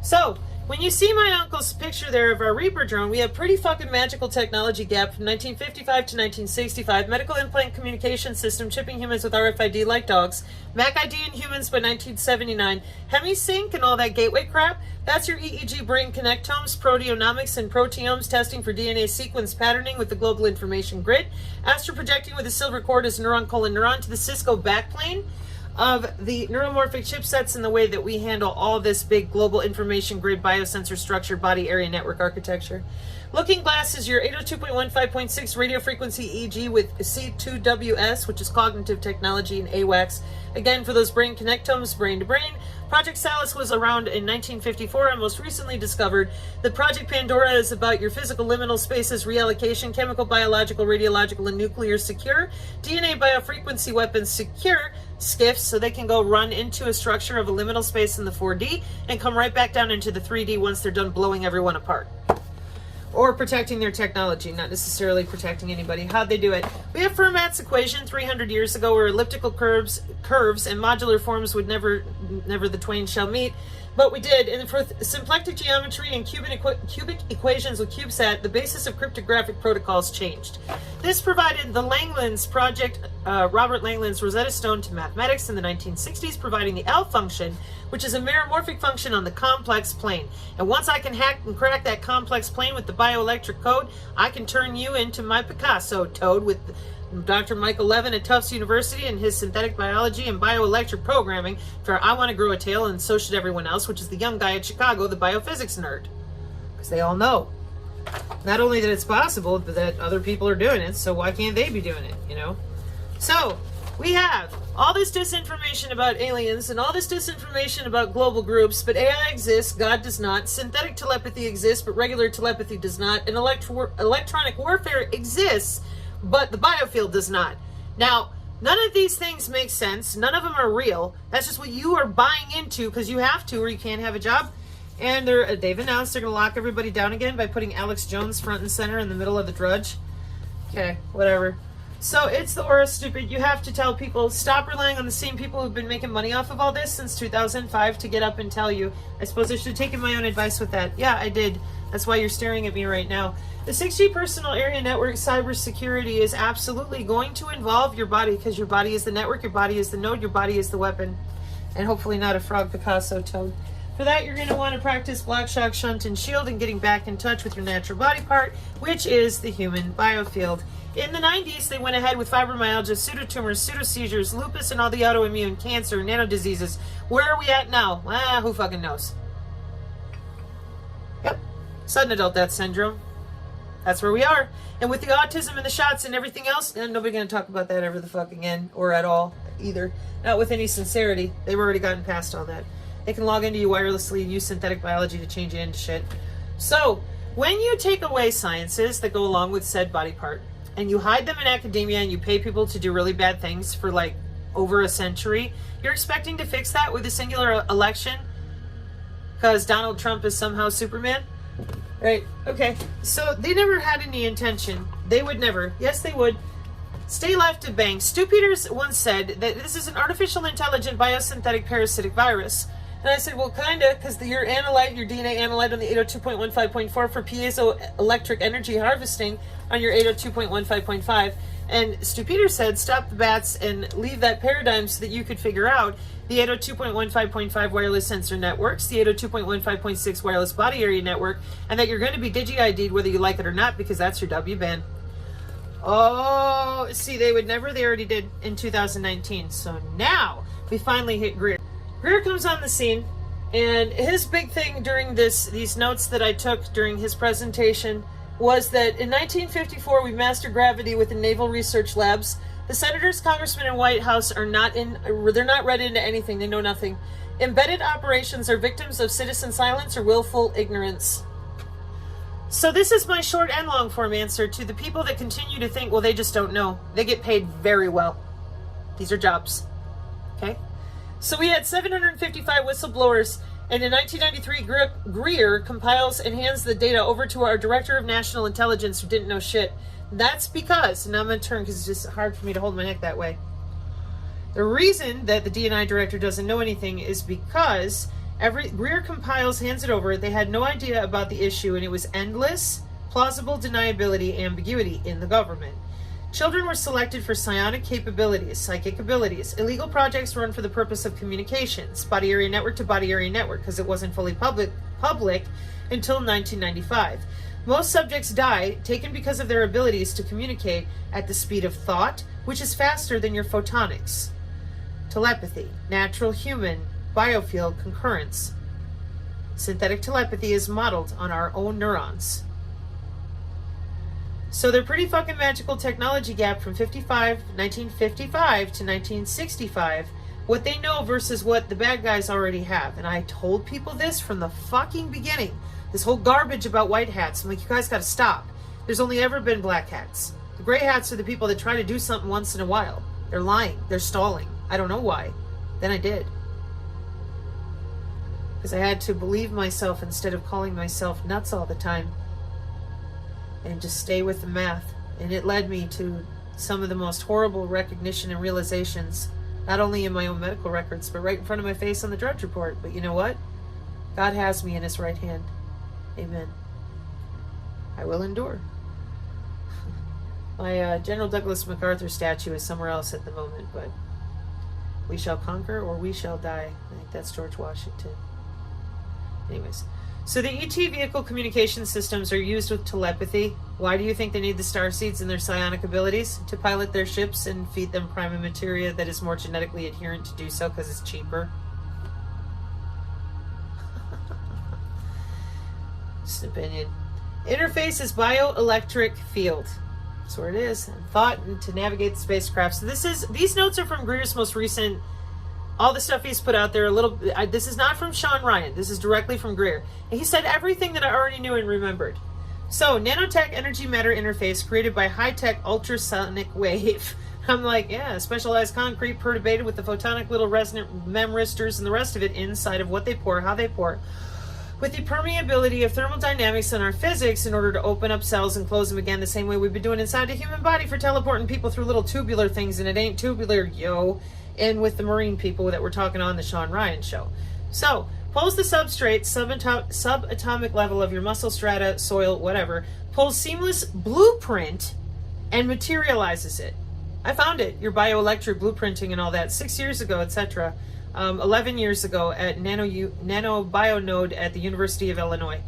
So, when you see my uncle's picture there of our Reaper drone, we have pretty fucking magical technology gap from 1955 to 1965, medical implant communication system, chipping humans with RFID like dogs, MAC ID in humans by 1979, HemiSync and all that gateway crap. That's your EEG brain connectomes, proteomics and proteomes testing for DNA sequence patterning with the global information grid, astro projecting with a silver cord as neuron colon neuron to the Cisco backplane of the neuromorphic chipsets and the way that we handle all this big global information grid biosensor structure body area network architecture. Looking Glass is your 802.15.6 radio frequency EEG with C2WS, which is cognitive technology, and AWACS. Again, for those brain connectomes, brain to brain. Project Salus was around in 1954 and most recently discovered. The Project Pandora is about your physical liminal spaces reallocation, chemical, biological, radiological, and nuclear secure. DNA biofrequency weapons secure skiffs so they can go run into a structure of a liminal space in the 4D and come right back down into the 3D once they're done blowing everyone apart. Or protecting their technology, not necessarily protecting anybody. How'd they do it? We have Fermat's equation 300 years ago where elliptical curves and modular forms would never the twain shall meet. But we did. And for symplectic geometry and cubic equations with CubeSat, the basis of cryptographic protocols changed. This provided the Langlands project, Robert Langland's Rosetta Stone to mathematics in the 1960s, providing the L function, which is a meromorphic function on the complex plane. And once I can hack and crack that complex plane with the bioelectric code, I can turn you into my Picasso toad with Dr. Michael Levin at Tufts University and his synthetic biology and bioelectric programming for I Want to Grow a Tail, and so should everyone else, which is the young guy at Chicago, the biophysics nerd. Because they all know. Not only that it's possible, but that other people are doing it, so why can't they be doing it, you know? So, we have all this disinformation about aliens and all this disinformation about global groups, but AI exists, God does not. Synthetic telepathy exists, but regular telepathy does not. And electronic warfare exists, but the biofield does not. Now, none of these things make sense. None of them are real. That's just what you are buying into because you have to or you can't have a job. And they've announced they're going to lock everybody down again by putting Alex Jones front and center in the middle of the Drudge. Okay, whatever. So it's the aura stupid. You have to tell people, stop relying on the same people who've been making money off of all this since 2005 to get up and tell you. I suppose I should have taken my own advice with that. Yeah, I did. That's why you're staring at me right now. The 6G personal area network cybersecurity is absolutely going to involve your body because your body is the network, your body is the node, your body is the weapon. And hopefully not a frog Picasso toad. For that, you're going to want to practice block, shock, shunt, and shield and getting back in touch with your natural body part, which is the human biofield. In the 90s, they went ahead with fibromyalgia, pseudotumors, pseudoseizures, lupus, and all the autoimmune cancer, nanodiseases. Where are we at now? Who fucking knows? Yep. Sudden adult death syndrome. That's where we are. And with the autism and the shots and everything else, nobody's going to talk about that ever the fuck again, or at all, either. Not with any sincerity. They've already gotten past all that. They can log into you wirelessly and use synthetic biology to change you into shit. So, when you take away sciences that go along with said body part, and you hide them in academia and you pay people to do really bad things for like over a century, you're expecting to fix that with a singular election because Donald Trump is somehow Superman? Right, okay. So they never had any intention. They would never. Yes, they would. Stay left of banks. Stu Peters once said that this is an artificial intelligent biosynthetic parasitic virus. And I said, well, kinda, because your analyte, your DNA analyte on the 802.15.4 for piezoelectric energy harvesting on your 802.15.5. And Stu Peters said, stop the bats and leave that paradigm so that you could figure out the 802.15.5 wireless sensor networks, the 802.15.6 wireless body area network, and that you're going to be digi-ID'd whether you like it or not because that's your W-band. Oh, see, they would never. They already did in 2019. So now we finally hit Greer. Greer comes on the scene, and his big thing during these notes that I took during his presentation was that in 1954 we mastered gravity with the Naval Research Labs. The senators, congressmen, and White House are they're not read into anything. They know nothing. Embedded operations are victims of citizen silence or willful ignorance. So this is my short and long form answer to the people that continue to think, well, they just don't know. They get paid very well. These are jobs. Okay? So we had 755 whistleblowers, and in 1993, Greer compiles and hands the data over to our Director of National Intelligence who didn't know shit. That's because, and I'm going to turn because it's just hard for me to hold my neck that way. The reason that the D&I Director doesn't know anything is because Greer compiles, hands it over. They had no idea about the issue, and it was endless, plausible deniability, ambiguity in the government. Children were selected for psionic capabilities, psychic abilities. Illegal projects run for the purpose of communications, body area network to body area network, because it wasn't fully public until 1995. Most subjects die, taken because of their abilities to communicate at the speed of thought, which is faster than your photonics. Telepathy, natural human, biofield concurrence. Synthetic telepathy is modeled on our own neurons. So they're pretty fucking magical technology gap from 1955 to 1965. What they know versus what the bad guys already have. And I told people this from the fucking beginning. This whole garbage about white hats. I'm like, you guys gotta stop. There's only ever been black hats. The gray hats are the people that try to do something once in a while. They're lying. They're stalling. I don't know why. Then I did. Because I had to believe myself instead of calling myself nuts all the time. And just stay with the math. And it led me to some of the most horrible recognition and realizations, not only in my own medical records, but right in front of my face on the Drudge Report. But you know what? God has me in his right hand. Amen. I will endure. My General Douglas MacArthur statue is somewhere else at the moment, but we shall conquer or we shall die. I think that's George Washington. Anyways, so the ET vehicle communication systems are used with telepathy. Why do you think they need the starseeds and their psionic abilities? To pilot their ships and feed them prima materia that is more genetically adherent to do so because it's cheaper. Just an opinion. Interface is bioelectric field. That's where it is. And thought and to navigate the spacecraft. So these notes are from Greer's most recent. All the stuff he's put out there, this is not from Sean Ryan. This is directly from Greer. And he said everything that I already knew and remembered. So, nanotech energy matter interface created by high-tech ultrasonic wave. I'm like, yeah, specialized concrete perturbated with the photonic little resonant memristors and the rest of it inside of what they pour, how they pour. With the permeability of thermodynamics and our physics in order to open up cells and close them again the same way we've been doing inside the human body for teleporting people through little tubular things, and it ain't tubular, yo. And with the marine people that we're talking on the Sean Ryan show. So, pulls the substrate, subatomic level of your muscle strata, soil, whatever, pulls seamless blueprint and materializes it. I found it, your bioelectric blueprinting and all that, 6 years ago, etc. 11 years ago at Nanobionode at the University of Illinois.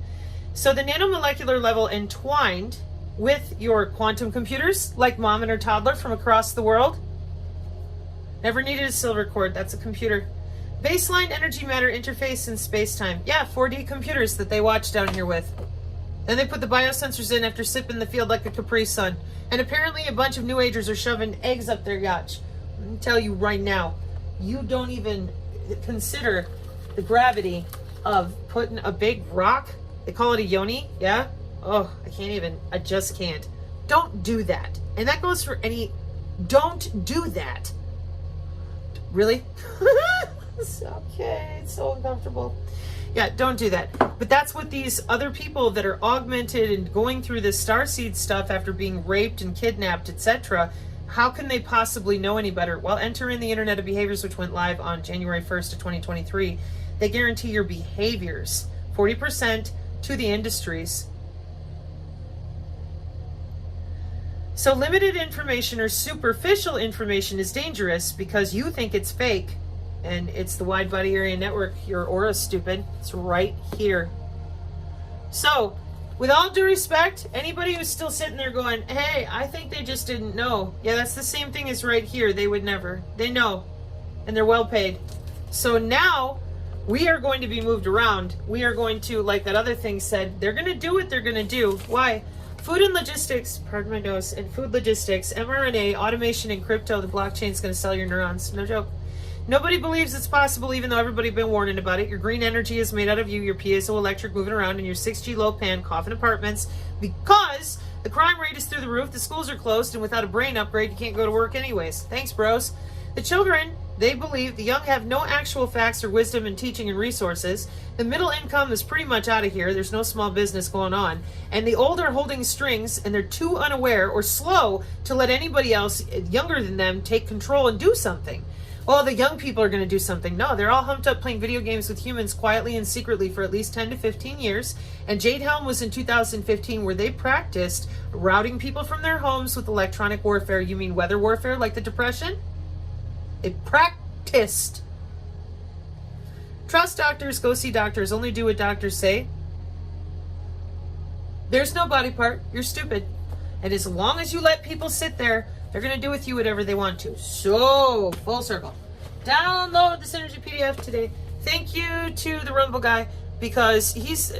So the nanomolecular level entwined with your quantum computers, like mom and her toddler from across the world. Never needed a silver cord, that's a computer. Baseline energy matter interface in space-time. Yeah, 4D computers that they watch down here with. Then they put the biosensors in after sipping the field like a Capri Sun. And apparently a bunch of New Agers are shoving eggs up their yacht. Let me tell you right now, you don't even consider the gravity of putting a big rock, they call it a yoni, yeah? Oh, I just can't. Don't do that. And that goes for any, don't do that. Really? It's okay, it's so uncomfortable. Yeah, don't do that. But that's what these other people that are augmented and going through this starseed stuff after being raped and kidnapped, etc., how can they possibly know any better? Well, enter in the Internet of Behaviors, which went live on January 1st of 2023. They guarantee your behaviors, 40% to the industries. So limited information or superficial information is dangerous because you think it's fake, and it's the wide body area network. Your aura's stupid. It's right here. So, with all due respect, anybody who's still sitting there going, hey, I think they just didn't know. Yeah, that's the same thing as right here. They would never. They know. And they're well paid. So now, we are going to be moved around. We are going to, like that other thing said, they're going to do what they're going to do. Why? Food and logistics, pardon my nose, and food logistics, mRNA, automation, and crypto, the blockchain is going to sell your neurons. No joke. Nobody believes it's possible, even though everybody's been warning about it. Your green energy is made out of you, your piezoelectric moving around, and your 6G low pan coffin apartments, because the crime rate is through the roof, the schools are closed, and without a brain upgrade, you can't go to work anyways. Thanks, bros. The children, they believe the young have no actual facts or wisdom in teaching and resources. The middle income is pretty much out of here. There's no small business going on. And the old are holding strings, and they're too unaware or slow to let anybody else younger than them take control and do something. Well, the young people are going to do something. No, they're all humped up playing video games with humans quietly and secretly for at least 10 to 15 years. And Jade Helm was in 2015 where they practiced routing people from their homes with electronic warfare. You mean weather warfare like the Depression? They practiced. Trust doctors, go see doctors, only do what doctors say. There's no body part. You're stupid. And as long as you let people sit there, they're going to do with you whatever they want to. So, full circle. Download the Synergy PDF today. Thank you to the Rumble guy, because his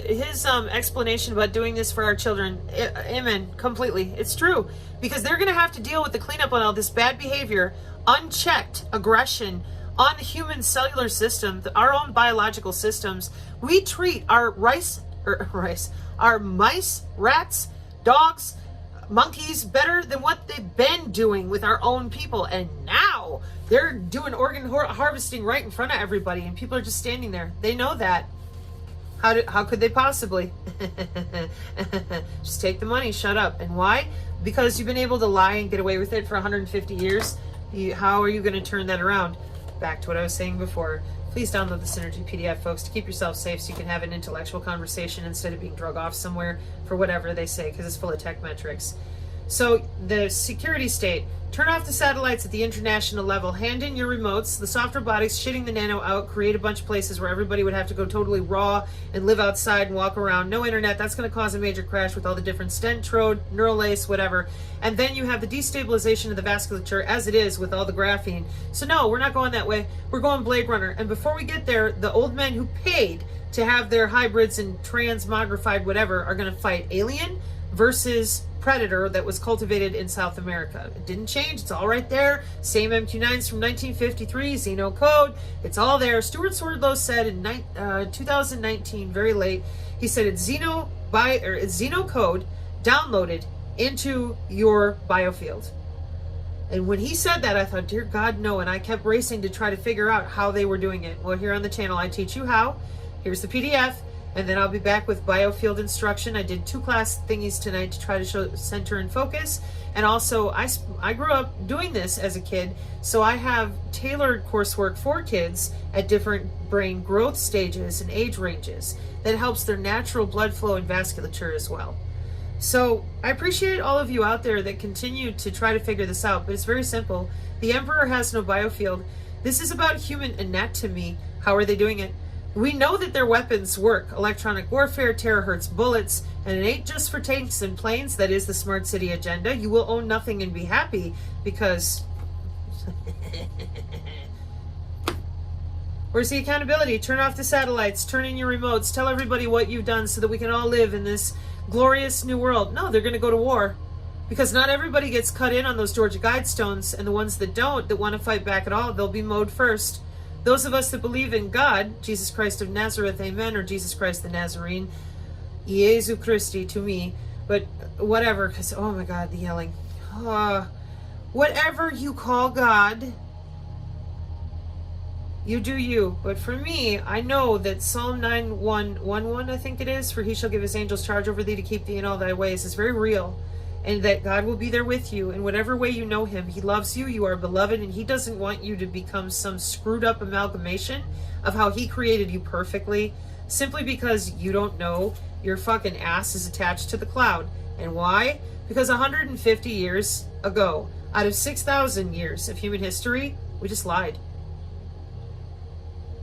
explanation about doing this for our children, amen, completely. It's true. Because they're going to have to deal with the cleanup on all this bad behavior, unchecked aggression on the human cellular system, our own biological systems. We treat our our mice, rats, dogs, monkeys better than what they've been doing with our own people, and now they're doing organ harvesting right in front of everybody, and people are just standing there. They know that. How could they possibly? Just take the money, shut up. And why? Because you've been able to lie and get away with it for 150 years. How are you going to turn that around? Back to what I was saying before. Please download the Synergy PDF, folks, to keep yourself safe so you can have an intellectual conversation instead of being drug off somewhere for whatever they say, because it's full of tech metrics. So the security state, turn off the satellites at the international level, hand in your remotes, the soft robotics shitting the nano out, create a bunch of places where everybody would have to go totally raw and live outside and walk around. No internet, that's going to cause a major crash with all the different stent, trode, neural lace, whatever. And then you have the destabilization of the vasculature as it is with all the graphene. So no, we're not going that way. We're going Blade Runner. And before we get there, the old men who paid to have their hybrids and transmogrified whatever are going to fight alien versus predator that was cultivated in South America. It didn't change. It's all right there. Same MQ9s from 1953, Xeno code. It's all there. Stuart Swerdlow said in 2019, very late, he said it's Xeno code downloaded into your biofield. And when he said that, I thought, dear God, no. And I kept racing to try to figure out how they were doing it. Well, here on the channel, I teach you how. Here's the PDF. And then I'll be back with biofield instruction. I did 2 class thingies tonight to try to show center and focus. And also, I grew up doing this as a kid, so I have tailored coursework for kids at different brain growth stages and age ranges that helps their natural blood flow and vasculature as well. So I appreciate all of you out there that continue to try to figure this out, but it's very simple. The Emperor has no biofield. This is about human anatomy. How are they doing it? We know that their weapons work. Electronic warfare, terahertz bullets, and it ain't just for tanks and planes. That is the smart city agenda. You will own nothing and be happy because... Where's the accountability? Turn off the satellites, turn in your remotes, tell everybody what you've done so that we can all live in this glorious new world. No, they're going to go to war. Because not everybody gets cut in on those Georgia Guidestones, and the ones that don't, that want to fight back at all, they'll be mowed first. Those of us that believe in God, Jesus Christ of Nazareth, amen, or Jesus Christ the Nazarene, Jesu Christi to me, But whatever, because, oh my God, the yelling. Whatever you call God, you do you. But for me, I know that Psalm 9:1, I think it is, for he shall give his angels charge over thee to keep thee in all thy ways, is very real. And that God will be there with you in whatever way you know him. He loves you, you are beloved, and he doesn't want you to become some screwed up amalgamation of how he created you perfectly, simply because you don't know your fucking ass is attached to the cloud. And why? Because 150 years ago, out of 6,000 years of human history, we just lied.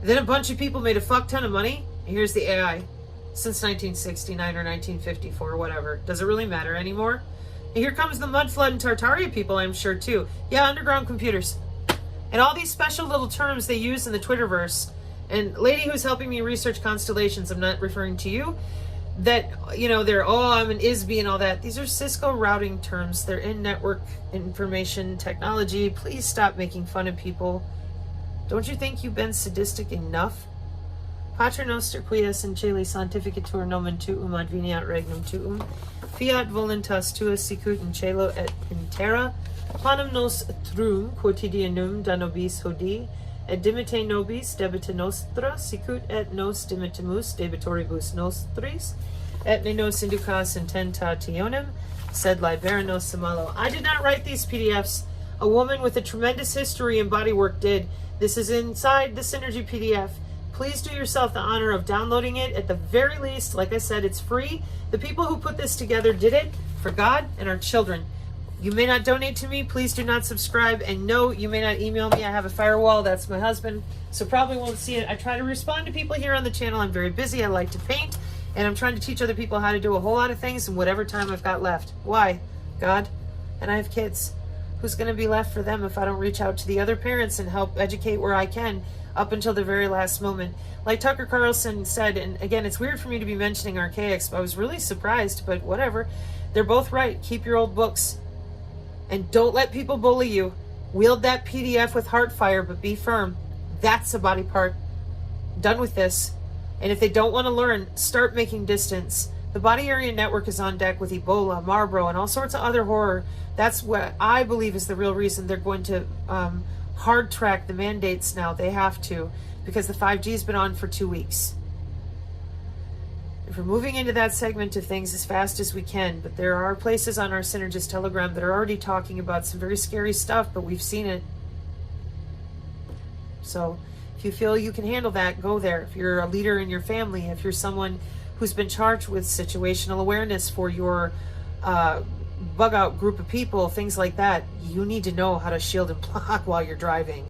Then a bunch of people made a fuck ton of money, and here's the AI. Since 1969 or 1954, whatever. Does it really matter anymore? And here comes the mud flood and Tartaria people, I'm sure, too. Yeah, underground computers. And all these special little terms they use in the Twitterverse. And lady who's helping me research constellations, I'm not referring to you, that, they're, I'm an ISB and all that. These are Cisco routing terms. They're in network information technology. Please stop making fun of people. Don't you think you've been sadistic enough? Pater noster quies in celi sanctificatur nomen tuum adveniat regnum tuum, fiat voluntas tua sicut in cielo et in terra, panem nos trum quotidianum da nobis hodie, et dimite nobis debita nostra sicut et nos dimitimus debitoribus nostris, et ne nos inducas in tentationem, sed libera nos malo. I did not write these PDFs. A woman with a tremendous history in bodywork did. This is inside the Synergy PDF. Please do yourself the honor of downloading it. At the very least, like I said, it's free. The people who put this together did it for God and our children. You may not donate to me. Please do not subscribe. And no, you may not email me. I have a firewall. That's my husband. So probably won't see it. I try to respond to people here on the channel. I'm very busy. I like to paint. And I'm trying to teach other people how to do a whole lot of things in whatever time I've got left. Why? God. And I have kids. Who's going to be left for them if I don't reach out to the other parents and help educate where I can up until the very last moment? Like Tucker Carlson said, and again, it's weird for me to be mentioning archaics, but I was really surprised, but whatever. They're both right. Keep your old books. And don't let people bully you. Wield that PDF with heart fire, but be firm. That's a body part. Done with this. And if they don't want to learn, start making distance. The Body Area Network is on deck with Ebola, Marlboro, and all sorts of other horror. That's what I believe is the real reason they're going to hard track the mandates now. They have to, because the 5G has been on for 2 weeks. If we're moving into that segment of things as fast as we can, but there are places on our Synergist Telegram that are already talking about some very scary stuff, but we've seen it. So if you feel you can handle that, go there. If you're a leader in your family, if you're someone who's been charged with situational awareness for your bug out group of people, things like that, you need to know how to shield and block while you're driving.